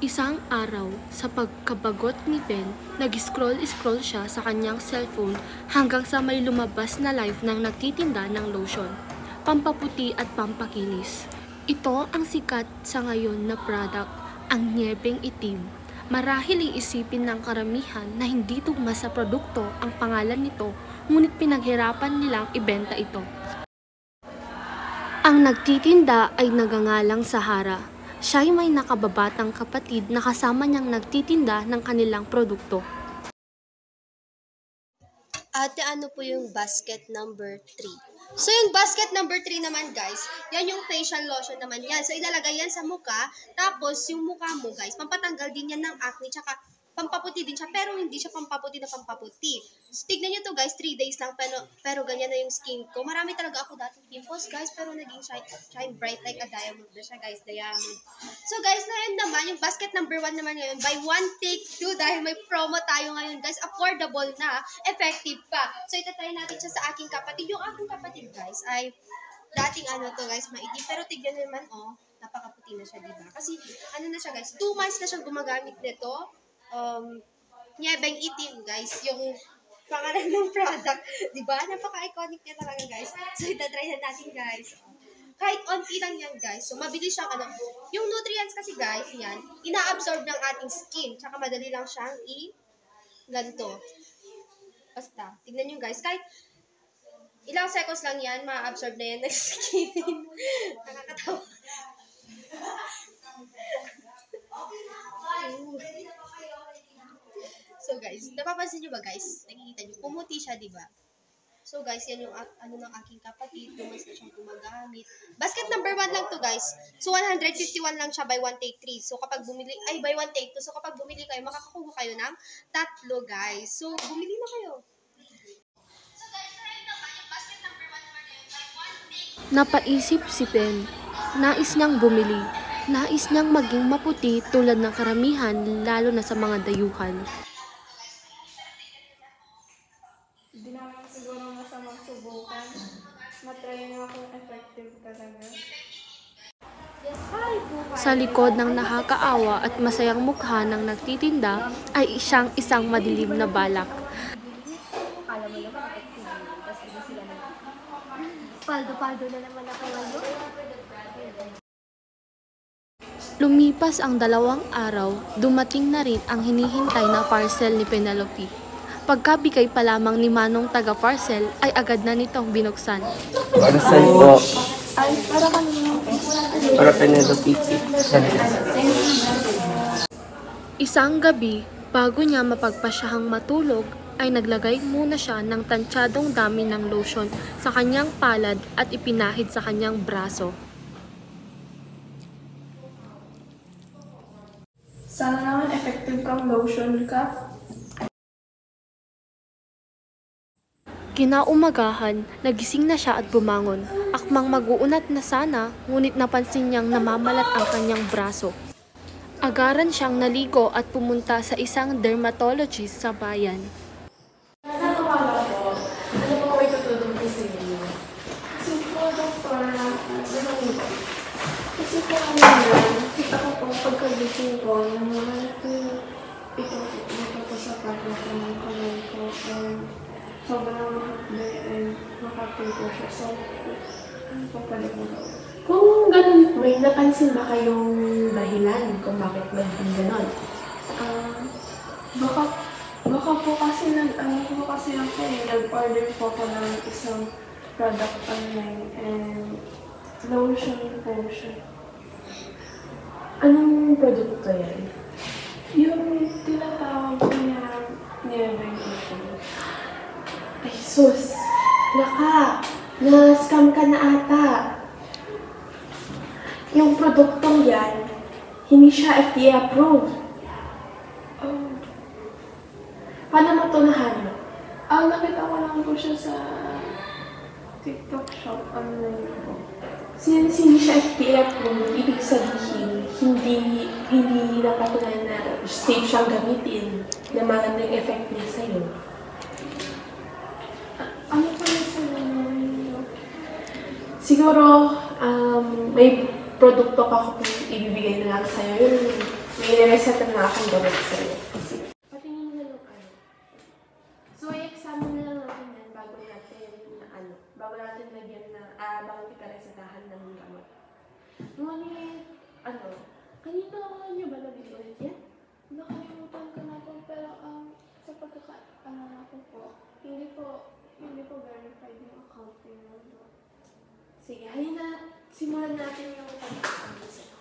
Isang araw, sa pagkabagot ni Ben, nag-scroll-scroll siya sa kanyang cellphone hanggang sa may lumabas na live ng nagtitinda ng lotion, pampaputi at pampakinis. Ito ang sikat sa ngayon na product, ang Nyebeng Itim. Marahil iisipin ng karamihan na hindi tugma sa produkto ang pangalan nito, ngunit pinaghirapan nilang ibenta ito. Ang nagtitinda ay nagangalang Sahara. Siya'y may nakababatang kapatid na kasama niyang nagtitinda ng kanilang produkto. Ate, ano po yung basket number 3? So, yung basket number 3 naman, guys, yan yung facial lotion naman yan. So, ilalagay yan sa mukha, tapos yung mukha mo, guys, pampatanggal din yan ng acne, tsaka pampaputi din siya, pero hindi siya pampaputi na pampaputi. So, tignan nyo to, guys, 3 days lang, pero ganyan na yung skin ko. Marami talaga ako dating pimples, guys, pero naging shine bright like a diamond na siya, guys, diamond. So, guys, na yun naman, yung basket number 1 naman ngayon, buy 1 take 2, dahil may promo tayo ngayon, guys, affordable na, effective pa. So, itatry natin siya sa aking kapatid. Yung aking kapatid, guys, ay dating ano to, guys, maitim, pero tignan naman, oh, napakaputi na siya, diba? Kasi, ano na siya, guys, 2 months na siyang gumagamit nito. Nyebeng Itim, guys, yung pangalan ng product, di ba? Napaka-iconic niya talaga, guys. So, itatry na natin, guys. Kahit onti lang yan, guys. So, mabilis siyang, yung nutrients kasi, guys, yan, ina-absorb ng ating skin. Tsaka madali lang siyang ganito. Basta, tignan nyo, guys. Kahit ilang seconds lang yan, ma-absorb na yan ng skin. Nakakatawa. So guys, napapansin nyo ba guys? Nakikita nyo, pumuti siya, di ba? So guys, yan yung ano ng aking kapatid, tumas na siyang gumagamit. Basket number 1 lang to guys. So 151 lang siya by 1 take 3. So kapag bumili, ay by 1 take 2. So kapag bumili kayo, makakakuha kayo ng 3 guys. So bumili na kayo. So guys, try naman yung basket number 1 naman yun by 1 take 2. Napaisip si Ben. Nais niyang bumili. Nais niyang maging maputi tulad ng karamihan, lalo na sa mga dayuhan. Hindi naman siguro masamang subukan. Matry nyo kung effective talaga. Sa likod ng nakakaawa at masayang mukha ng nagtitinda ay isang madilim na balak. Alam mo naman, tapos hindi sila paldo-paldo na naman ako ngayon. Lumipas ang 2 araw, dumating na rin ang hinihintay na parcel ni Penelope. Pagkabigay pa lamang ni Manong taga-parcel ay agad na nitong binuksan. Parcel po. Ay, para kanina. Para Penelope. Isang gabi, bago niya mapagpasyahang matulog, ay naglagay muna siya ng tantsadong dami ng lotion sa kanyang palad at ipinahid sa kanyang braso. Sana naman effective kang lotion ka. Kinaumagahan, nagising na siya at bumangon. Akmang mag-uunat na sana, ngunit napansin niyang namamalat ang kanyang braso. Agaran siyang naligo at pumunta sa isang dermatologist sa bayan. Ano po may tutulong ko sa inyo? Kasi po, doktor, kasi po kita ko po pagkagising ko, naman po ito po sa partner ng kamay ko. Sobrang mahapde and makapin po siya. So, ano po pwede po gawin? Kung ganun, may napansin ba kayong dahilan kung bakit naging ganon? Baka po kasi nag-order po ko ng isang product online and lotion po siya. Anong produkto yan? Yung tinatawag niya Nyebeng Itim. Ay sus! Naka! Na-scam ka na ata! Yung produktong yan, hindi siya FDA approved. Oh. Paano mo ito nahanap? Nakita ko lang po siya sa TikTok shop online po. Since hindi siya FDA approved, ibig sabihin, hindi napatunayan na safe siyang gamitin na magandang effect niya sa'yo. Ano pa yung sa naman? Siguro, may produkto pa kung ibibigay na lang sa'yo. Yung may nireset na akong gamot sa'yo. Patingin na lang ano. So, i-examine na lang natin yan bago natin lagyan na, bago kita resetahan ng gamot. Ngunit, kanina niyo ba nabili ulit yan? Nakalimutan ko na po, pero sa pagkakaalala ko po, hindi po verified yung account niyo. Sige, halina, simulan natin yung pag-aaral sa'yo.